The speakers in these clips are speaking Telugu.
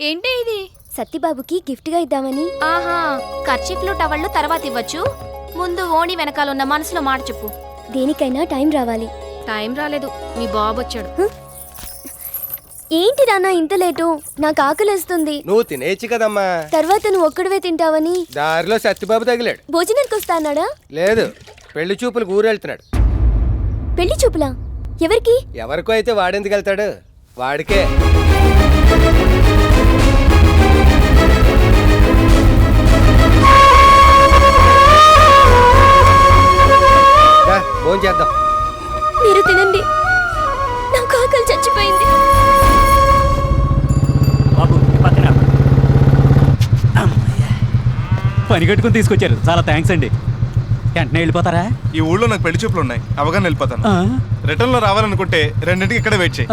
ఏంటి ఇది? సత్తిబాబుకి గిఫ్ట్ గా ఇద్దామని. ఆహా, కర్చీఫ్లు టవళ్ళు తర్వాత ఇవ్వచ్చు. ముందు ఓణి వెనకాలన్న మనసులో మాట చెప్పు. దేనికైనా టైం రావాలి. టైం రాలేదు, మీ బాబు వచ్చాడు. ఏంటి నాన్న ఇంత లేటు? నాకు ఆకలేస్తుంది. నువ్వు తినేచ్చు కదమ్మా. తర్వాత నువ్వు ఒక్కడివే తింటావని. దారిలో సత్యబాబు తగిలాడు. భోజనానికి వస్తానాడా? లేదు, పెళ్లి చూపులకు ఊరెళ్తున్నాడు. పెళ్లి చూపులా? ఎవరికి? ఎవరికో అయితే వాడెందుకు వెళ్తాడు? వాడికే. ఫోన్ చేద్దాం. మీరు తినండి, నాకు ఆకలి చచ్చిపోయింది. పని కట్టుకుని తీసుకొచ్చారు, చాలా థ్యాంక్స్ అండి. వెంటనే వెళ్ళిపోతారా? ఈ ఊళ్ళో నాకు పెళ్లి చూపులు ఉన్నాయి, అవగానే వెళ్ళిపోతాను. రిటర్న్ లో రావాలనుకుంటే రెండింటికి ఇక్కడే వెయిట్ చేయి.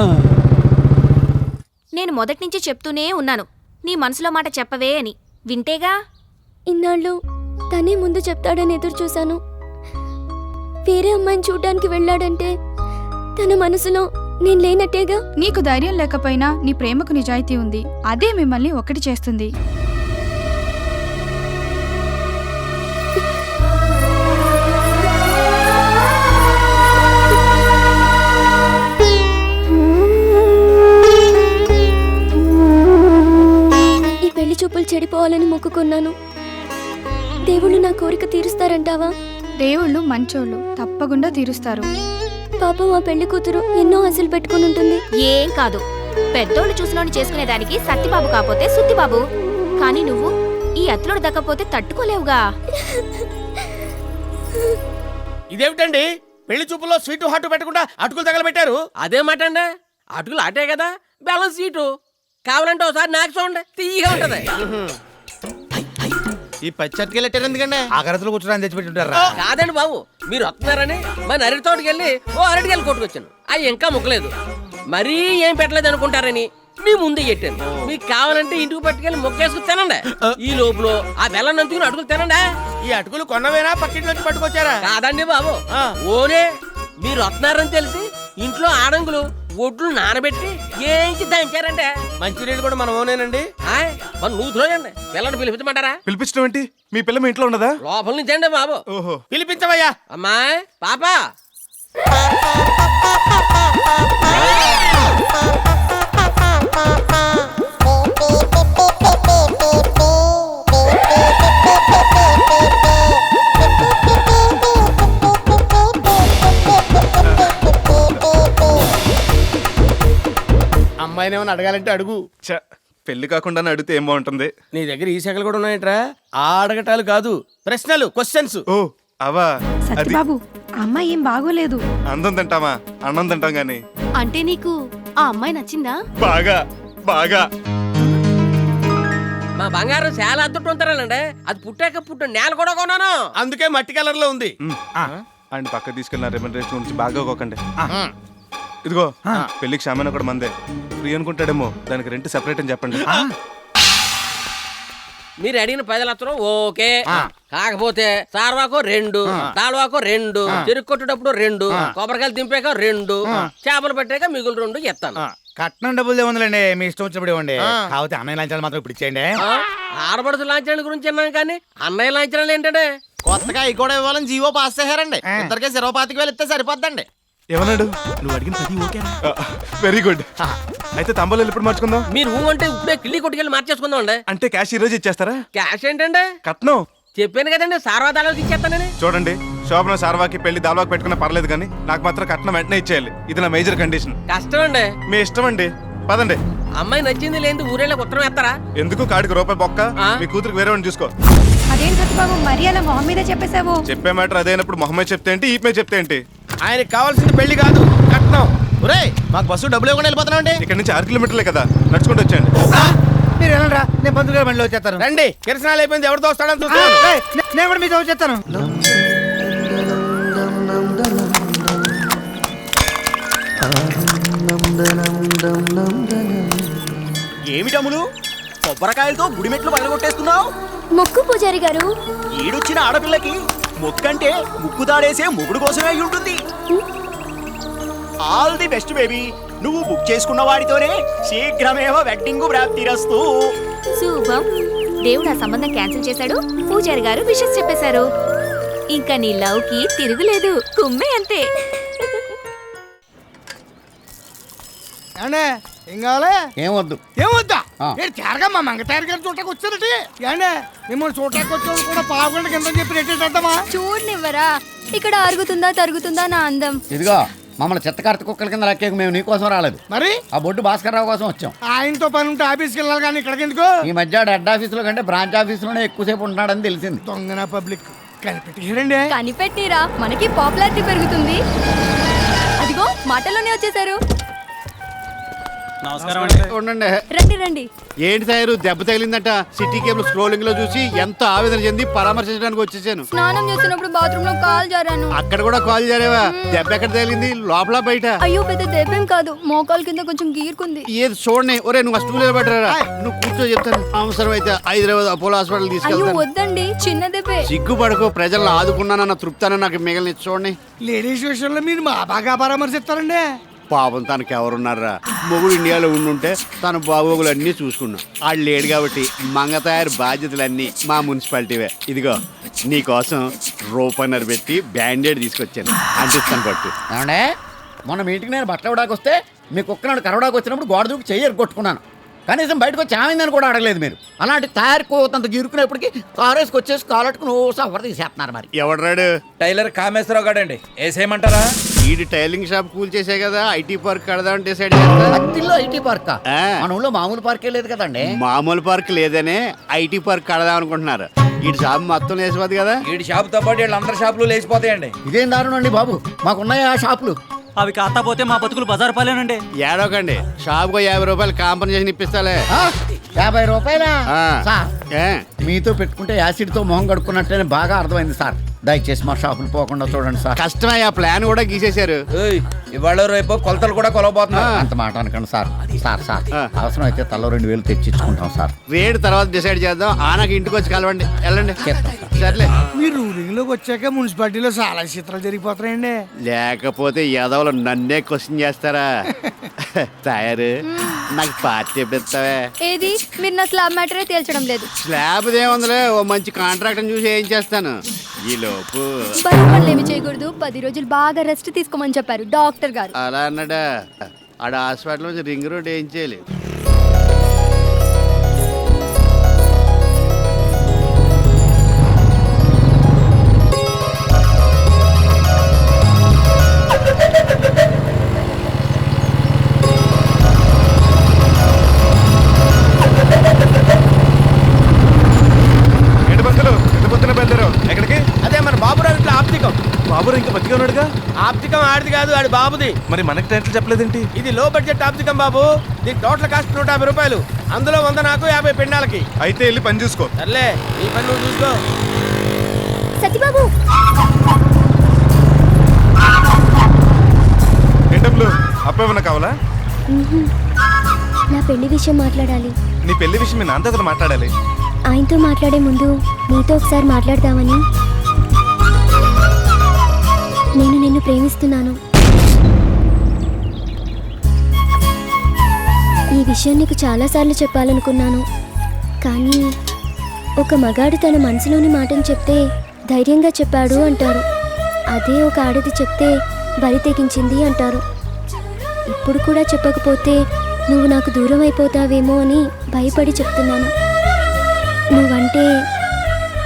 నేను మొదటి నుంచి చెప్తూనే ఉన్నాను, నీ మనసులో మాట చెప్పవే అని. వింటేగా. ఇన్నాళ్ళు తనే ముందు చెప్తాడని ఎదురు చూశాను. వేరే అమ్మాయిని చూడ్డానికి వెళ్ళాడంటే తన మనసులో నేను లేనట్టేగా. నీకు ధైర్యం లేకపోయినా నీ ప్రేమకు నిజాయితీ ఉంది, అదే మిమ్మల్ని ఒకటి చేస్తుంది. ఈ పెళ్లి చూపులు చెడిపోవాలని మొక్కుకున్నాను. దేవుళ్ళు నా కోరిక తీరుస్తారంటావా? దేవుళ్ళు మంచోళ్ళు, తప్పకుండా తీరుస్తారు. పాపం ఆ పెళ్లి కూతురు ఎన్నో ఆశలు పెట్టుకుని ఉంటుంది. ఏం కాదు, పెద్దోళ్ళు చూసినోని చేసుకునేదానికి సత్తిబాబు కాకపోతే సుత్తిబాబు. కానీ నువ్వు ఈ అత్తులోడు దక్కపోతే తట్టుకోలేవుగా. ఇదేమిటండి, పెళ్లి చూపుల్లో స్వీటు హాటు పెట్టకుండా అటుకులు తగలబెట్టారు? అదే మాట అండి, అటుకులు అటే కదా, బెల్లం స్వీటు. కావాలంటే ఒకసారి నాకు చూడండి, తీయగా ఉంటది. ఈ పచ్చటికెళ్ళి ఎందుకండి ఆకరతలు కూర్చోడానికి తెచ్చిపెట్టుంటారా? కాదండి బాబు, మీరు వస్తున్నారని మన అరటి తోటకి వెళ్ళి ఓ అరటికెళ్ళి కొట్టుకొచ్చాను. అవి ఇంకా ముక్కలేదు, మరీ ఏం పెట్టలేదు అనుకుంటారని మీ ముందే పెట్టాను. మీకు కావాలంటే ఇంటికి పట్టుకెళ్ళి మొక్కేసుకుని తినండి. ఈ లోపల ఆ బెల్లం నంచుకుని అటుకులు తినండి. ఈ అటుకులు కొన్నవేనా పక్కింటి నుంచి పట్టుకొచ్చారా? కాదండి బాబు, ఓనే మీరు వస్తున్నారని తెలిసి ఇంట్లో ఆడంగులు ఒడ్లు నానబెట్టి ఏంచి దంచారంటే. మంచినీళ్ళు కూడా మనం ఓనేనండి. మన నూతులోండి, పిల్లలు పిలిపించమంటారా? పిలిపించడం ఏంటి? మీ పిల్ల మీ ఇంట్లో ఉన్నదా? లోపల నుంచి అండి బాబు. ఓహో, పిలిపించవయ్యా. అమ్మా పాపా, అమ్మాయిని ఏమైనా అడగాలంటే అడుగు. పెళ్లి కాకుండా అడిగితే ఏం బాగుంటుంది? నీ దగ్గర ఈ శాఖలు కూడా ఉన్నాయట్రా? ఆ అడగటాలు కాదు, ప్రశ్నలు, క్వశ్చన్స్. ఓ అవా, అది సత్యబాబు, అమ్మాయి ఏం బాగోలేదు. అందం తింటామా, అన్నం తింటాం గాని. అంటే నీకు ఆ అమ్మాయి నచ్చిందా? బాగా బాగా. మా బంగారం చాలా అద్దుట్టు ఉంటారండి. అది పుట్టాక నేల కూడా కొన్నాను, అందుకే మట్టి కలర్ లో ఉంది. ఆయన పక్క తీసుకెళ్ళిన రెమ్యూనరేషన్ గురించి బాగా ఒకండి. ఇదిగో పెళ్లికి షామాన్ కూడా మందే, ఫ్రీ అనుకుంటాడేమో, దానికి రెంట్ సెపరేట్ అని చెప్పండి. మీరు అడిగిన 10 లక్షలు ఓకే. కాకపోతే సార్వాకో 2, దాల్వాకో 2, చెరుకు కొట్టేటప్పుడు 2, కొబ్బరికాయలు దింపాక 2, చేపలు పెట్టాక మిగులు 2 ఇస్తాను. కట్నం డబ్బులు ఏముందండి, మీ ఇష్టం వచ్చినప్పుడు ఇవ్వండి. కాకపోతే అన్నయ్య లాంఛనాలు మాత్రం ఇప్పుడు ఇచ్చేయండి. ఆడపడుచు లాంఛనాల గురించి అన్నాను కానీ అన్నయ్య లాంఛనాలు ఏంటంటే కొత్తగా అవి కూడా ఇవ్వాలని జీవో పాస్ చేశారండి. ఇద్దరికే 25,000 ఇస్తే సరిపోద్దండి. ఏమన్నాడు? నువ్వు అడిగిన 10 ఓకే. Very good. అయితే తంబోలు ఎప్పుడు మార్చుకుందాం? మీరు అంటే ఇప్పుడే కిళ్ళి కొట్టుకెళ్ళి మార్చేసుకుందాం అండి. అంటే క్యాష్ ఈ రోజు ఇచ్చేస్తారా? క్యాష్ ఏంటంటే కట్నం చెప్పాను కదండి, సార్వా దాలోకి ఇచ్చేస్తానని. చూడండి, శోభన సార్వాకి పెళ్లి దాల్వాకి పెట్టుకున్నా పర్లేదు కానీ నాకు మాత్రం కట్నం వెంటనే ఇచ్చేయాలి. ఇది నా మేజర్ కండిషన్. కష్టం అండి. మీ ఇష్టం అండి, పదండి. అమ్మాయి నచ్చింది లేదు ఊరేళ్ళకి ఉత్తరం వేస్తారా? ఎందుకు కాడికి రూపాయి బొక్క? మీ కూతురికి వేరే వాడిని చూసుకో. అదేం సత్యబాబు, మరి అలా మొహం మీద చెప్పేశావు? చెప్పే మ్యాటర్ అదేనప్పుడు మొహమ్మద్ చెప్తే ఏంటి, ఈపే చెప్తే ఏంటి? ఆయనకి కావాల్సింది పెళ్లి కాదు, కట్నం. ఒరేయ్, మాకు బస్సు డబ్బులు ఇవ్వకుండా వెళ్ళిపోతున్నామండి. ఇక్కడ నుంచి 6 కిలోమీటర్లే కదా, నడుచుకుంటూ వచ్చేయండి. మీరు వెళ్ళరా, నేను పంతులు గారి బండిలో వచ్చేస్తాను. రండి, కిరసనాలు అయిపోయింది, ఎవరితో వస్తాడని చూస్తాను. నేను కూడా మీతో వచ్చేస్తాను. ఏమిటములు కొబ్బరికాయలతో గుడిమెట్లు పగలగొట్టేస్తున్నావు? మొక్కు పూజారి గారు. ఈడొచ్చిన ఆడపిల్లకి మొక్కంటే ముక్కు దాడేసే మొగుడు కోసమే అయి ఉంటుంది. All the best baby. నువ్వు బుక్ చేసుకున్న వాడితోనే శీఘ్రమేవ వెడ్డింగ్ ప్రాప్తిరస్తు. శుభం. దేవుడు ఆ సంబంధం క్యాన్సిల్ చేశాడు. పూజారి గారు విషెస్ చెప్పేశారు. ఇంకా నీ లవ్ కి తిరుగులేదు. కుమ్మే అంతే. ఏమండే ఏం కావాలి? ఏమొద్దు. ఏమొద్దా? ఆ. నేను తేరగా మా మంగతారి గారు చూడటానికి వచ్చారటి. ఏండే మిమ్మల్ని చూడటానికి వచ్చేవాళ్ళు కూడా పావుగంట కింద చెప్పి రేటేద్దామా? చూడనివ్వరా? ఇక్కడ అరుగుతుందా తరుగుతుందా నా అందం. ఇదిగో మమ్మల్ని చెత్తకార్త కుక్కల కింద లెక్కేకు మేము నీకోసం రాలేదు. మరి ఆ బొడ్డు భాస్కర్ రావు కోసం వచ్చాం. ఆయనతో పని ఉంటే ఆఫీస్కి వెళ్ళాలి కానీ ఇక్కడికి ఎందుకు? ఈ మధ్య హెడ్ ఆఫీసులో కంటే బ్రాంచ్ ఆఫీసులోనే ఎక్కువసేపు ఉంటున్నాడని తెలిసింది. దొంగన పబ్లిక్ కనిపెట్టారండి. కనిపెట్టిరా, మనకి పాపులారిటీ పెరుగుతుంది. అదిగో మాటల్లోనే వచ్చేసారు. ఉండండి. రండి రండి. ఏంటి తయారు దెబ్బ తగిలిందట సిటీ కేబుల్ స్క్రోలింగ్ లో చూసి ఎంత ఆవేదన చెంది పరామర్శించడానికి వచ్చేసాను. స్నానం చేస్తున్నప్పుడు బాత్రూమ్ లో కాల్ జారాను. అక్కడ కూడా కాల్ చేరేవా? దెబ్బ ఎక్కడ తగిలింది? లోపల బయట? అయ్యో పెద్ద దెబ్బేం కాదు, మోకాలు కింద కొంచెం గీరుకుంది. ఏది చూడండి. ఒరే నువ్వు స్టూల్ నిలబెట్టరా, నువ్వు కూర్చో చెప్తాను. అవసరం అయితే హైదరాబాద్ అపోలో హాస్పిటల్ అయ్యో తీసుకెళ్తాను. వద్దండి, చిన్న దెబ్బే. సిగ్గుపడకు, ప్రజలను ఆదుకున్నానన్న తృప్తాన్ని నాకు మిగిలిన చూడండి. లేడీస్ విషయంలో మీరు మా బాగా పరామర్శిస్తారండి. పాపం తనకి ఎవరున్నారా? మొగుడు ఇండియాలో ఉండుంటే తన బాగోగులు అన్నీ చూసుకున్నాం. ఆడు లేడు కాబట్టి మంగ తయారు బాధ్యతలన్నీ మా మున్సిపాలిటీవే. ఇదిగో నీకోసం రూపన్నర పెట్టి బ్యాండేడ్ తీసుకొచ్చాను, అంటిస్తాను పట్టు. ఏమండే మొన్న మీటింగ్ నేను బట్టలు ఇవ్వడానికి వస్తే మీ కుక్కనాడు కరవడానికి వచ్చినప్పుడు గోడ దూకి చెయ్యి కొట్టుకున్నాను. కనీసం బయటకు వచ్చి ఏమైందని కూడా అడగలేదు మీరు. అలాంటి తయారు కోతంత గిరుకునేప్పటికీ కారు వేసుకొచ్చేసి కాలట్టుకుని ఓ సఫర్ తీసేస్తున్నారు. మరి ఎవడరాడు? టైలర్ కామేశ్వరరావు గాడండి. వేసేయమంటారా? ఈడు టైలింగ్ షాప్ కూల్ చేసే కదా ఐటీ పార్క్ కడదామని డిసైడ్ చేస్తా. అత్తిల్లో ఐటీ పార్క్ ఆ. మన ఊళ్ళో మామూలు పార్కే లేదు కదండి. మామూలు పార్క్ లేదనే ఐటీ పార్క్ కడదాం అనుకుంటున్నారు. ఈడు షాప్ మొత్తం వేసిపోద్ది కదా. వీడి షాపుతో పాటు వీళ్ళందరి షాపులు లేచిపోతాయండి. ఇదేం దారుణం అండి బాబు, మాకున్నాయి ఆ షాపులు. అవి కాకపోతే మా బతుకులు బజారు పాలేనండి. ఏడోకండి, షాప్కు 50 రూపాయలు కాంపన్సేషన్ ఇప్పిస్తాలే. 50 రూపాయలా? ఆ. సార్ ఏ? మీతో పెట్టుకుంటే యాసిడ్తో మొహం కడుక్కున్నట్లనే బాగా అర్థమైంది సార్. దయచేసి మా షాపులు పోకుండా చూడండి సార్. కష్టమే, ఆ ప్లాన్ కూడా గీసేశారు. ఇవాళ రేపు కొలతలు కూడా కొలవబోతున్నారు. అంత మాట అనకండి సార్. సార్ ఆ. అవసరం అయితే తలో 2000 తెచ్చిచ్చుకుంటాం సార్. రేటు తర్వాత డిసైడ్ చేద్దాం. నాకు ఇంటికి వచ్చి కలవండి, వెళ్ళండి. చేస్తాం సార్. సర్లే. మీరు రూలింగ్ లోకి వచ్చాక మున్సిపాలిటీలో చాలా చిత్రాలు జరిగిపోతున్నాయండి. లేకపోతే యాదవులు నన్నే క్వశ్చన్ చేస్తారా? తయారు నాకు పార్టీ ఎప్పుడు ఇస్తావే? ఏది, మీరు నా స్లాబ్ మ్యాటరే తేల్చడం లేదు. స్లాబ్ ఏముందిలే, ఓ మంచి కాంట్రాక్ట్ చూసి ఏం చేస్తాను. ఈ లోపు బరువు పనులు ఏమి చేయకూడదు, 10 రోజులు బాగా రెస్ట్ తీసుకోమని చెప్పారు డాక్టర్ గారు. అలా అన్నాడా? ఆడ హాస్పిటల్ నుంచి రింగ్ రోడ్ ఏం చేయాలి? ఎక్కడికి? అదే మన బాబురావు ఇంట్లో ఆప్తికం. బాబు ఇంకా బతిగా ఉన్నాడుగా. ఆప్తికం ఆడిది కాదు, ఆడి బాబుది. మరి మనకి టైటిల్ చెప్పలేదేంటి? ఇది లో బడ్జెట్ ఆప్తికం బాబు. దీని టోటల్ కాస్ట్ 150 రూపాయలు. అందులో 100 నాకు, 50 పెండాలకి. అయితే వెళ్ళి పని చూసుకో. సర్లే, నీ పని నువ్వు చూసుకో. సత్యబాబు, ఏంటప్పుడు అప్పేమన్నా కావాలా? నా పెళ్లి విషయం మాట్లాడాలి. నీ పెళ్లి విషయం మీ నాన్నతో మాట్లాడాలి. ఆయనతో మాట్లాడే ముందు నీతో ఒకసారి మాట్లాడదామని. నేను నిన్ను ప్రేమిస్తున్నాను. ఈ విషయం నీకు చాలాసార్లు చెప్పాలనుకున్నాను, కానీ ఒక మగాడు తన మనసులోని మాటను చెప్తే ధైర్యంగా చెప్పాడు అంటారు. అదే ఒక ఆడది చెప్తే బరి తెగించింది అంటారు. ఇప్పుడు కూడా చెప్పకపోతే నువ్వు నాకు దూరం అయిపోతావేమో అని భయపడి చెప్తున్నాను. నువ్వంటే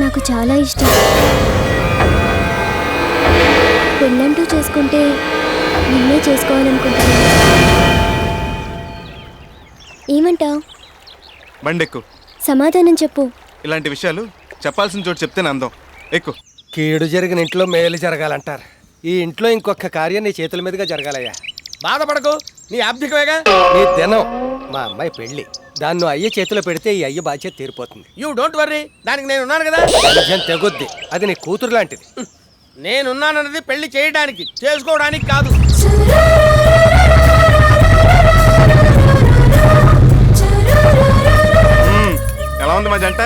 నాకు చాలా ఇష్టం. పెళ్ళంటూ చేసుకుంటే నిన్నే చేసుకోవాలనుకుంటున్నాను. ఏమంటావ్? బండెక్కు. సమాధానం చెప్పు. ఇలాంటి విషయాలు చెప్పాల్సిన చోటు చెప్తేనే అందం. ఎక్కు. కీడు జరిగిన ఇంట్లో మేలు జరగాలంటారు. ఈ ఇంట్లో ఇంకొక కార్యం నీ చేతుల మీదుగా జరగాలయ్యా. బాధపడకు, నీ ఆప్తికమేగా. నీ దినం మా అమ్మాయి పెళ్లి. దాన్ని నువ్వు అయ్య చేతిలో పెడితే ఈ అయ్య బాధ్యత తీరిపోతుంది. యూ డోంట్ వర్రీ, దానికి నేను ఉన్నాను కదా. నిజం తెగొద్ది, అది నీ కూతురు లాంటిది. నేనున్నానన్నది పెళ్లి చేయడానికి, చేసుకోవడానికి కాదు. ఎలా ఉంది మా జంట?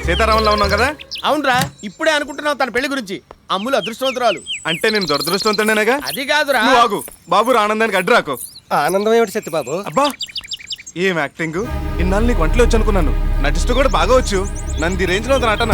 సీతారామంలో ఉన్నాం కదా. అవునరా, ఇప్పుడే అనుకుంటున్నావు తన పెళ్లి గురించి. అమ్ములు అదృష్టవంతురాలు. అంటే నేను దురదృష్టవంతుడేనాగా? అది కాదురా. నువ్వు ఆగు. బాబు ఆనందానికి అడ్డు రాకు. ఆనందం ఏమిటి సత్యబాబు? అబ్బా ఏం యాక్టింగ్! ఇన్నాళ్ళు నీకు వంటలు వచ్చు అనుకున్నాను, నటిస్తూ కూడా బాగా వచ్చు. నన్ను ఈ రేంజ్ లో నటన.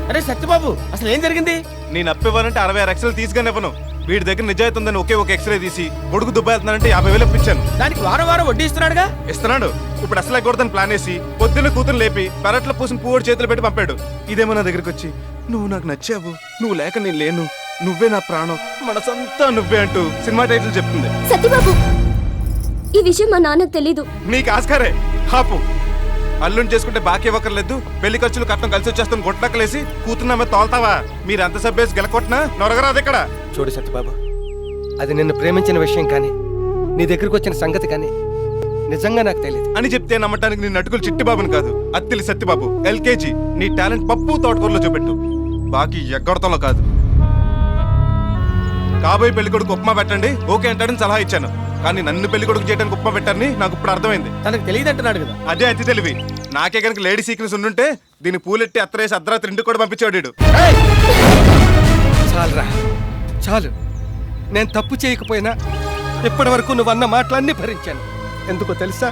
అరే సత్యబాబు, అసలు ఏం జరిగింది? నేను అప్పివ్వాలంటే 66 ఎక్స్రేలు తీసుకుని ఇవ్వను. వీడి దగ్గర నిజాయితీ ఉందని ఒకే ఒక ఎక్స్రే తీసి కొడుకు దుబ్బాయితున్నానంటే 50,000 ఇప్పించాను. దానికి వారం వారం వడ్డీ ఇస్తున్నాడుగా. ఇస్తున్నాడు. ఇప్పుడు అసలు ఎక్కడదని ప్లాన్ వేసి పొద్దున్న కూతురు లేపి పెరట్లో పూసిన పువ్వుడు చేతులు పెట్టి పంపాడు. ఇదేమో నా దగ్గరికి వచ్చి నువ్వు నాకు నచ్చావు, నువ్వు లేక నేను లేను, నువ్వే నా ప్రాణం, మనసంతా నువ్వే అంటూ సినిమా టైటిల్ చెప్తుంది. సత్యబాబు, ఈ విషయం మా నాన్నకు తెలీదు. నీకు ఆస్కారే. హాపు అల్లుని చేసుకుంటే బాకీ ఇవ్వకర్లేదు, పెళ్లి ఖర్చులు కట్టం కలిసి వచ్చేస్తాను గుట్టలక్కలేసి కూతున్న మీద తోల్తావా? మీరు ఎంత సబ్బేసి గెలకొట్టినా నొరగరాదు ఇక్కడ. చూడు సత్యబాబు, అది నిన్ను ప్రేమించిన విషయం కానీ నీ దగ్గరికి వచ్చిన సంగతి కానీ నిజంగా నాకు తెలియదు అని చెప్తే నమ్మటానికి నీ నటుకులు చిట్టిబాబుని కాదు, అత్తిలి సత్యబాబు. ఎల్కేజీ నీ టాలెంట్ పప్పు తోటకూరలో చూపెట్టు, బాకీ ఎగ్గొడతంలో కాదు. కాబోయే పెళ్లి కొడుకు ఉప్మా పెట్టండి ఓకే అంటాడని సలహా ఇచ్చాను, కానీ నన్ను పెళ్లి కొడుకు చేయడానికి ఉప్మా పెట్టారని నాకు ఇప్పుడు అర్థమైంది. తనకు తెలియదు అంటున్నాడు కదా. అదే అతి తెలివి. నాకే కనుక లేడీ సీక్రెట్స్ ఉండుంటే దీన్ని పూలెట్టి అత్తరేసి అర్ధరాత్రి ఇంటికి కూడా పంపించాడు. చాలురా, చాలు. నేను తప్పు చేయకపోయినా ఇప్పటి వరకు నువ్వు అన్న మాటలన్నీ భరించాను. ఎందుకో తెలుసా?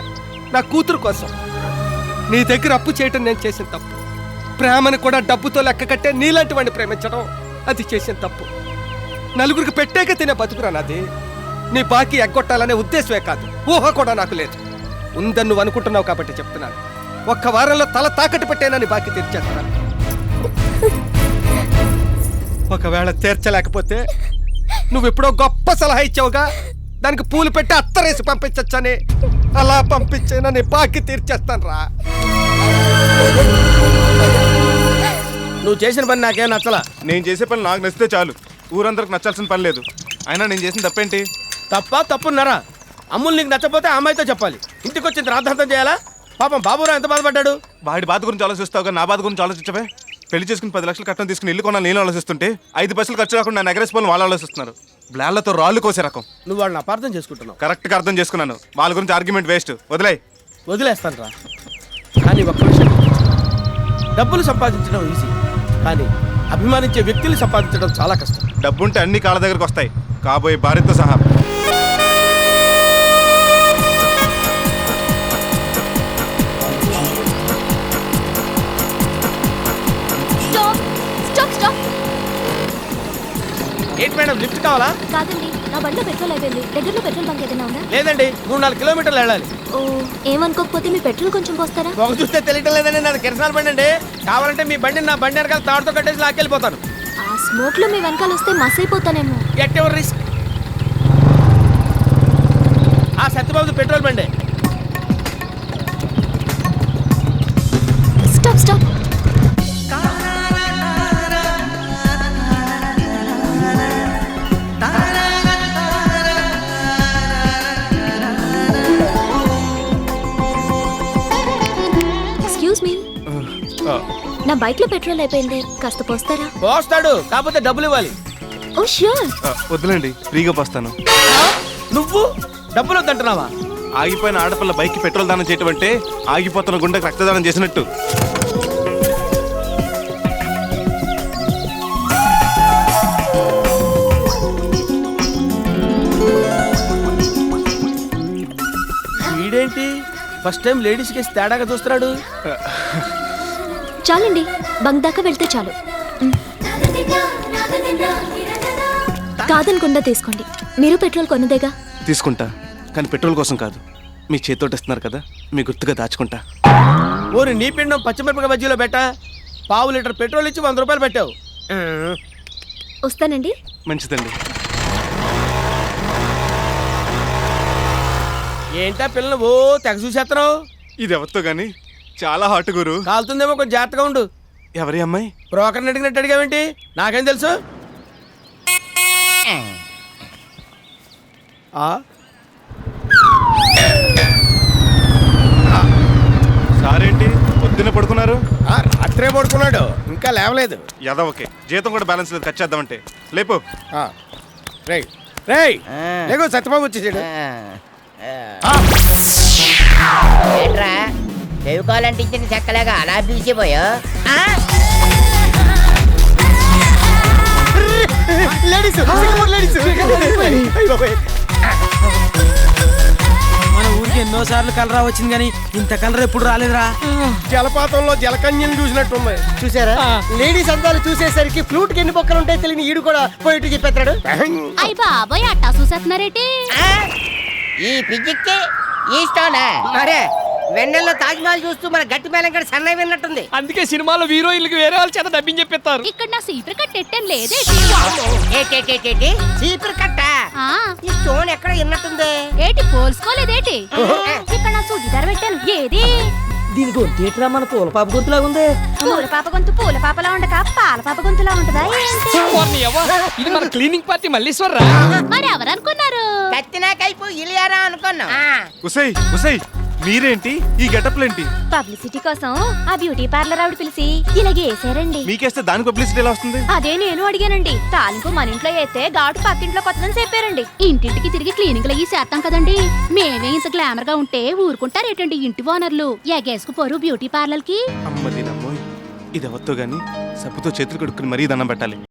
నా కూతురు కోసం. నీ దగ్గర అప్పు చేయటం నేను చేసిన తప్పు. ప్రేమను కూడా డబ్బుతో లెక్క కట్టే నీలాంటి వాడిని ప్రేమించడం అది చేసిన తప్పు. నలుగురికి పెట్టాక తినే బతుకురా నాది. నీ బాకీ ఎగ్గొట్టాలనే ఉద్దేశమే కాదు, ఊహ కూడా నాకు లేదు. ఉందని నువ్వు అనుకుంటున్నావు కాబట్టి చెప్తున్నాను. ఒక్క వారంలో తల తాకట్టు పెట్టేనని బాకీ తీర్చేస్తాను. ఒకవేళ తీర్చలేకపోతే నువ్వెప్పుడో గొప్ప సలహా ఇచ్చావుగా, దానికి పూలు పెట్టి అత్తరేసి పంపించచ్చని. అలా పంపించేనా నీ బాకీ తీర్చేస్తాను రా. నువ్వు చేసిన పని నాకేం నచ్చలా. నేను చేసే పని నాకు నచ్చితే చాలు, ఊరందరికి నచ్చాల్సిన పని లేదు. అయినా నేను చేసిన తప్పేంటి? తప్పున్నారా? అమ్ములు నీకు నచ్చపోతే ఆ అమ్మాయితో చెప్పాలి. ఇంటికి వచ్చిన రాద్ధాంతం చేయాలా? పాపం బాబురావు ఎంత బాధపడ్డాడు. వాడి బాధ గురించి ఆలోచిస్తావుగా, నా బాధ గురించి ఆలోచించవే. పెళ్లి చేసుకుని 10 లక్షలు కట్టడం తీసుకుని ఇల్లు కొన్నా నేను ఆలోచిస్తుంటే 5 పైసలు ఖర్చు రాకుండా నా ఎగరేసిపోయిన వాళ్ళు ఆలోచిస్తున్నారు. బ్లాళ్లతో రాళ్ళు కోసే రకం. నువ్వు వాళ్ళని అపార్థం చేసుకుంటున్నావు. కరెక్ట్గా అర్థం చేసుకున్నాను. వాళ్ళ గురించి ఆర్గ్యుమెంట్ వేస్ట్. వదిలేస్తాను రా. కానీ ఒక్క విషయం, డబ్బులు సంపాదించడం ఈజీ, కానీ అభిమానించే వ్యక్తులు సంపాదించడం చాలా కష్టం. డబ్బుంటే అన్ని కాళ్ళ దగ్గరకు వస్తాయి, కాబోయే భార్యతో సహా. ఏంటి మేడం, లిఫ్ట్ కావాలా? కాదండి, నా బండిలో పెట్రోల్ అయిపోయింది. దగ్గరలో పెట్రోల్ బంక్ ఏదైనా ఉందా? లేదండి, 3-4 కిలోమీటర్లు వెళ్ళాలి. ఓ, ఏమనుకోకపోతే మీ పెట్రోల్ కొంచెం పోస్తారా? ఒక చూస్తే తెలియటం లేదండి, నాది కిరసనాల బండి అండి. కావాలంటే మీ బండి నా బండి వెనకాల తాడుతో కట్టేసి లాక్కెళ్ళిపోతాను. ఆ స్మోక్ లో మీ వెనకాల వస్తే మస్ అయిపోతానేమో. At ever risk. ఆ సత్యబాబు పెట్రోల్ బండి. Stop stop. ఎక్స్క్యూజ్ మీ, నా బైక్ లో పెట్రోల్ అయిపోయింది, కాస్త పోస్తారా? పోస్తాడు, కాకపోతే డబ్బులు ఇవ్వాలి. ఓ ష్యూర్. వద్దులేండి, ఫ్రీగా పోస్తాను. నువ్వు డబ్బులు వద్దంటున్నావా? ఆగిపోయిన ఆడపిల్ల బైక్కి పెట్రోల్ దానం చేయటం అంటే ఆగిపోతున్న గుండెకి రక్తదానం చేసినట్టు. వీడేంటి ఫస్ట్ టైం లేడీస్ కేసి తేడాగా చూస్తున్నాడు? చాలండి, బంక్ దాకా వెళ్తే చాలు. కాదనకుండా తీసుకోండి, మీరు పెట్రోల్ కొన్నదేగా. తీసుకుంటా, కానీ పెట్రోల్ కోసం కాదు, మీ చేతితోటి ఇస్తున్నారు కదా, మీ గుర్తుగా దాచుకుంటా. ఓరి నీ పిండం పచ్చిమిరపకాయ బజ్జీలో పెట్టా. 1/2 లీటర్ పెట్రోల్ ఇచ్చి 100 రూపాయలు పెట్టావు. వస్తానండి. మంచిదండి. ఏంటా పిల్లలు ఓ తెగ చూసేస్తున్నావు? ఇది ఎవరితో గాని చాలా హాట్ గురు. కాలుతుందేమో, కొంచెం జాగ్రత్తగా ఉండు. ఎవరి అమ్మాయి? బ్రోకర్ని అడిగినట్టు అడిగావేంటి? నాకేం తెలుసు. సారేంటి పొద్దున్న పడుకున్నారు? రాత్రే పడుకున్నాడు, ఇంకా లేవలేదు. ఓకే, జీతం కూడా బ్యాలెన్స్ లేదు, ఖర్చు చేద్దామంటే. లేపు. సత్యబాబు వచ్చేసాడు. చెవుకోవాలంటే ఇచ్చిన చెక్కలేగా అలా పీసిపోయా. లేడీస్ మన ఊరికి ఎన్నోసార్లు కలరా వచ్చింది కానీ ఇంత కలర్ ఎప్పుడు రాలేదురా. జలపాతంలో జలకన్యలు చూసినట్టుంది. చూసారా లేడీస్ అందాలు చూసేసరికి ఫ్లూట్ కి ఎన్ని బొక్కలు ఉంటాయి తెలియని ఈడు కూడా పోయిట్టు చెప్పేస్తాడు. అయ్య బాబాయ్ అట్టా చూసేస్తున్నారేటి? ఈ పిజిక్కి ఈ స్టోనా మరే వెన్నెల్లో తాజ్మహల్ చూస్తూ మన గట్టి మేళం కూడా సన్నయ్య విన్నట్టుంది. అందుకే సినిమాలో హీరోయిన్లకు వేరే వాళ్ళ చేత డబ్బింగ్ చెప్పేస్తారు. ఇక్కడ నా సీపర్ కట్ ఎట్టని లేదేటి? ఏటేటేటేటి చీపురు కట్ట ఆ, ఈ స్టోన్ ఎక్కడ విన్నట్టుంది. ఏటి పోల్చుకోలేదేటి? ఇక్కడ నా సుడిదార పెట్టాను ఏది? దీని గొంతు ఏంట్రా మన తోలపాప గొంతులాగా ఉంది. పూల పాప గొంతు పూల పాపలా ఉండక పాల పాప గొంతులా ఉంటదా ఏంటి? ఇది మన క్లీనింగ్ పార్టీ మల్లీశ్వరరా. మరి ఎవరనుకున్నారు? కత్తినా కైపు ఇలియారా అనుకున్నాం. ఉసై ఉసై మీరేంటి ఈ గెటప్లేంటి? పబ్లిసిటీ కోసం ఆ బ్యూటీ పార్లర్ ఆవిడ పిలిచి ఇలాగే వేసారండి. మీకేస్తే దానికి పబ్లిసిటీ ఎలా వస్తుంది? అదే నేను అడిగానండి. తాలింపు మన ఇంట్లో అయితే ఘాటు పక్కింట్లో కొత్తదని చెప్పారండి. ఇంటింటికి తిరిగి క్లీనింగ్ అయ్యి చేస్తాం కదండి. మేమే ఇంత గ్లామర్ గా ఉంటే ఊరుకుంటారేటండి ఇంటి ఓనర్లు? ఎగేసుకుపోరు బ్యూటీ పార్లర్ కి. అమ్మ దీనమ్మోయ్ ఇది అవద్దు గాని సబ్బుతో చేతులు కడుక్కుని మరీ దండం పెట్టాలి.